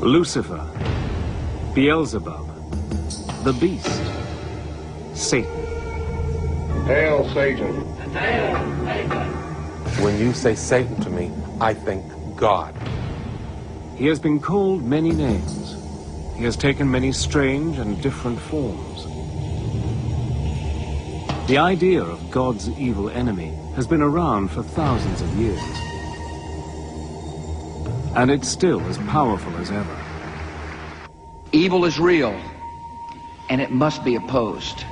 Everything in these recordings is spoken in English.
Lucifer, Beelzebub, the beast, Satan. Hail, Satan. When you say Satan to me, I think God. He has been called many names. He has taken many strange and different forms. The idea of God's evil enemy has been around for thousands of years. And it's still as powerful as ever. Evil is real, and it must be opposed.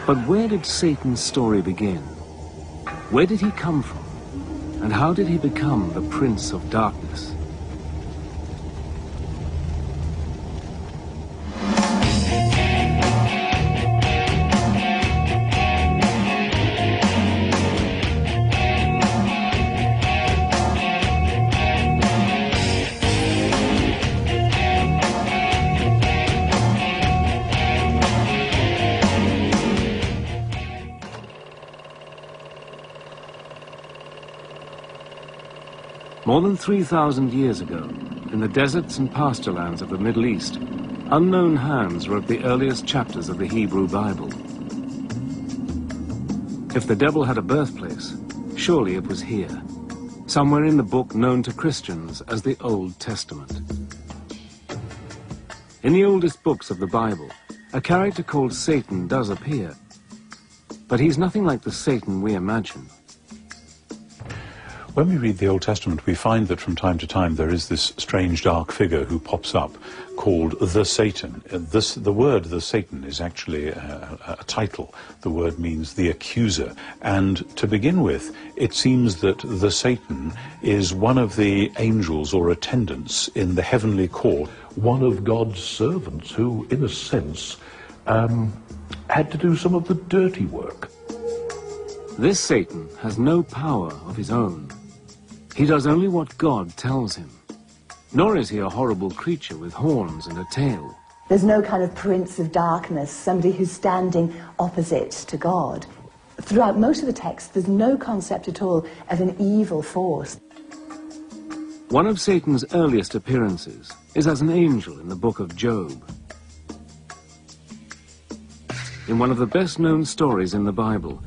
But where did Satan's story begin? Where did he come from? And how did he become the Prince of Darkness? More than 3,000 years ago, in the deserts and pasture lands of the Middle East, unknown hands wrote the earliest chapters of the Hebrew Bible. If the devil had a birthplace, surely it was here, somewhere in the book known to Christians as the Old Testament. In the oldest books of the Bible, a character called Satan does appear, but he's nothing like the Satan we imagine. When we read the Old Testament, we find that from time to time there is this strange dark figure who pops up called the Satan. The word the Satan is actually a title. The word means the accuser. And to begin with, it seems that the Satan is one of the angels or attendants in the heavenly court. One of God's servants who, in a sense, had to do some of the dirty work. This Satan has no power of his own. He does only what God tells him. Nor is he a horrible creature with horns and a tail. There's no kind of prince of darkness, somebody who's standing opposite to God. Throughout most of the text, there's no concept at all of an evil force. One of Satan's earliest appearances is as an angel in the book of Job. In one of the best-known stories in the Bible,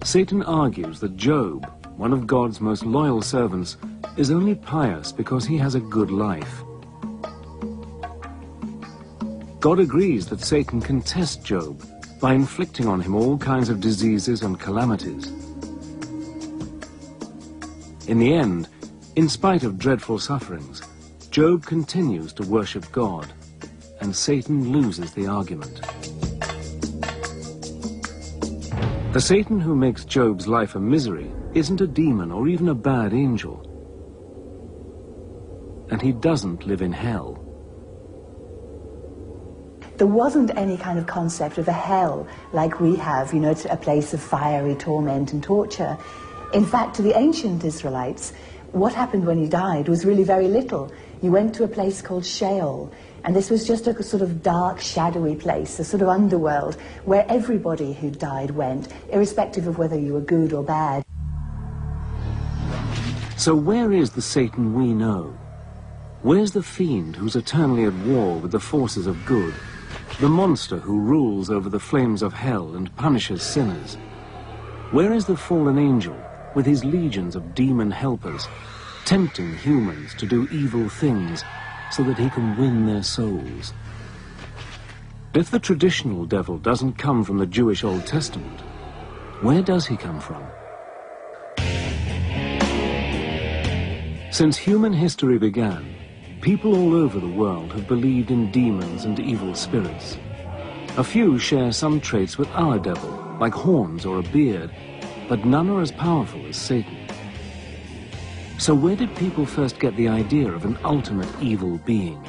Satan argues that Job, one of God's most loyal servants, is only pious because he has a good life. God agrees that Satan can test Job by inflicting on him all kinds of diseases and calamities. In the end, in spite of dreadful sufferings, Job continues to worship God, and Satan loses the argument. The Satan who makes Job's life a misery isn't a demon or even a bad angel. And he doesn't live in hell. There wasn't any kind of concept of a hell like we have, you know, a place of fiery torment and torture. In fact, to the ancient Israelites, what happened when you died was really very little. You went to a place called Sheol, and this was just a sort of dark, shadowy place, a sort of underworld, where everybody who died went, irrespective of whether you were good or bad. So where is the Satan we know? Where's the fiend who's eternally at war with the forces of good? The monster who rules over the flames of hell and punishes sinners? Where is the fallen angel with his legions of demon helpers, tempting humans to do evil things so that he can win their souls? If the traditional devil doesn't come from the Jewish Old Testament, where does he come from? Since human history began, people all over the world have believed in demons and evil spirits. A few share some traits with our devil, like horns or a beard, but none are as powerful as Satan. So where did people first get the idea of an ultimate evil being?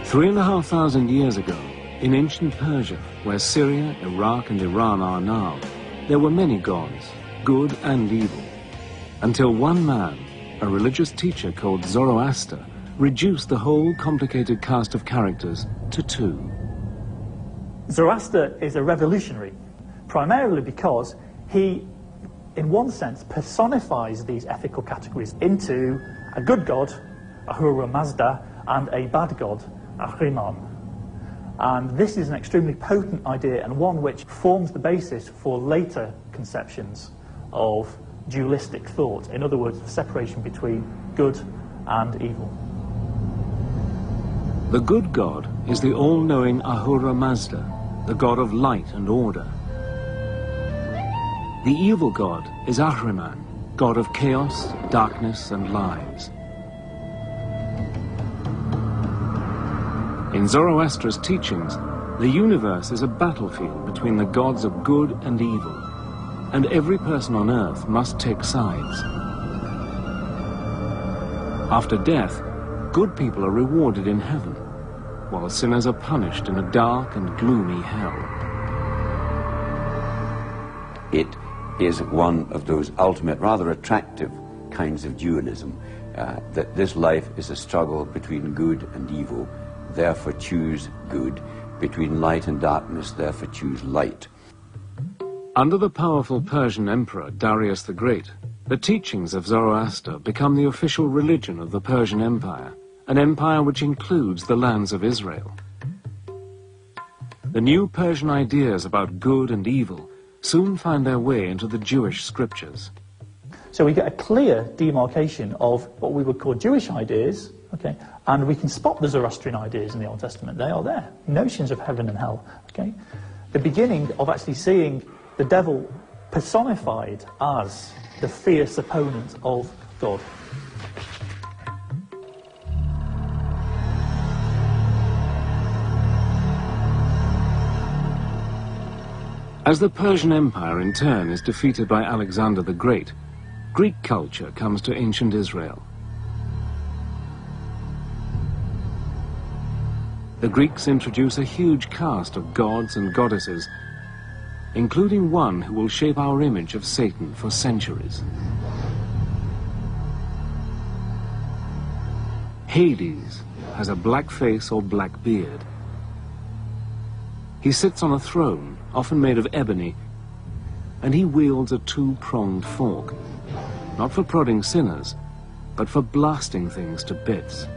3,500 years ago, in ancient Persia, where Syria, Iraq and Iran are now, there were many gods, good and evil, until one man, a religious teacher called Zoroaster, reduced the whole complicated cast of characters to two. Zoroaster is a revolutionary, primarily because he in one sense, personifies these ethical categories into a good god, Ahura Mazda, and a bad god, Ahriman. And this is an extremely potent idea, and one which forms the basis for later conceptions of dualistic thought. In other words, the separation between good and evil. The good god is the all-knowing Ahura Mazda, the god of light and order. The evil god is Ahriman, god of chaos, darkness, and lies. In Zoroaster's teachings, the universe is a battlefield between the gods of good and evil, and every person on earth must take sides. After death, good people are rewarded in heaven, while sinners are punished in a dark and gloomy hell. It is one of those ultimate, rather attractive kinds of dualism, that this life is a struggle between good and evil, therefore choose good, between light and darkness, therefore choose light. Under the powerful Persian emperor Darius the Great, the teachings of Zoroaster become the official religion of the Persian Empire, an empire which includes the lands of Israel. The new Persian ideas about good and evil soon find their way into the Jewish scriptures. So we get a clear demarcation of what we would call Jewish ideas, okay, and we can spot the Zoroastrian ideas in the Old Testament. They are there, notions of heaven and hell, okay. The beginning of actually seeing the devil personified as the fierce opponent of God. As the Persian Empire in turn is defeated by Alexander the Great, Greek culture comes to ancient Israel. The Greeks introduce a huge cast of gods and goddesses, including one who will shape our image of Satan for centuries. Hades has a black face or black beard. He sits on a throne, often made of ebony, and he wields a two-pronged fork, not for prodding sinners, but for blasting things to bits.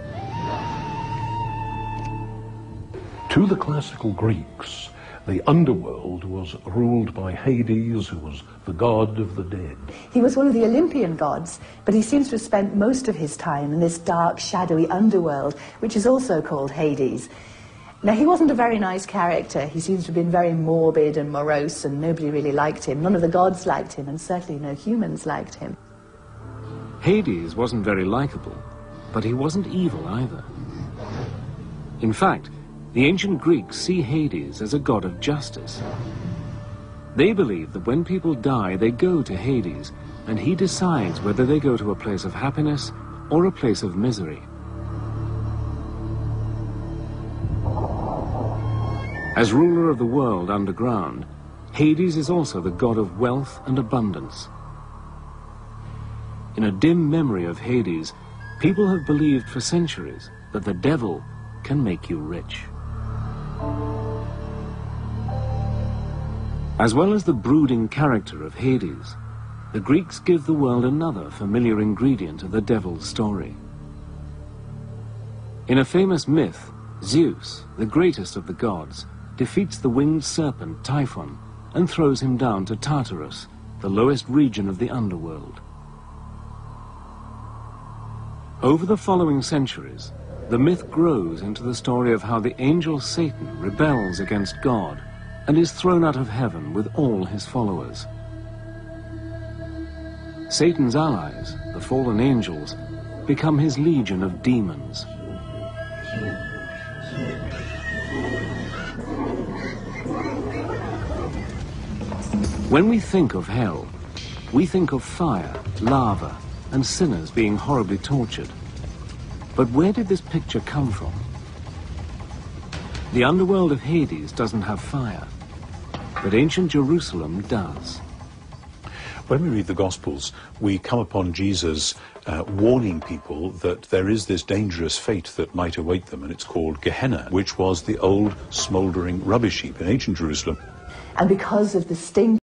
To the classical Greeks, the underworld was ruled by Hades, who was the god of the dead. He was one of the Olympian gods, but he seems to have spent most of his time in this dark, shadowy underworld, which is also called Hades. Now, he wasn't a very nice character. He seems to have been very morbid and morose, and nobody really liked him. None of the gods liked him, and certainly no humans liked him. Hades wasn't very likable, but he wasn't evil either. In fact, the ancient Greeks see Hades as a god of justice. They believe that when people die, they go to Hades, and he decides whether they go to a place of happiness or a place of misery. As ruler of the world underground, Hades is also the god of wealth and abundance. In a dim memory of Hades, people have believed for centuries that the devil can make you rich. As well as the brooding character of Hades, the Greeks give the world another familiar ingredient of the devil's story. In a famous myth, Zeus, the greatest of the gods, defeats the winged serpent Typhon and throws him down to Tartarus, the lowest region of the underworld. Over the following centuries, the myth grows into the story of how the angel Satan rebels against God and is thrown out of heaven with all his followers. Satan's allies, the fallen angels, become his legion of demons. When we think of hell, we think of fire, lava, and sinners being horribly tortured. But where did this picture come from? The underworld of Hades doesn't have fire, but ancient Jerusalem does. When we read the Gospels, we come upon Jesus warning people that there is this dangerous fate that might await them, and it's called Gehenna, which was the old smouldering rubbish heap in ancient Jerusalem. And because of the sting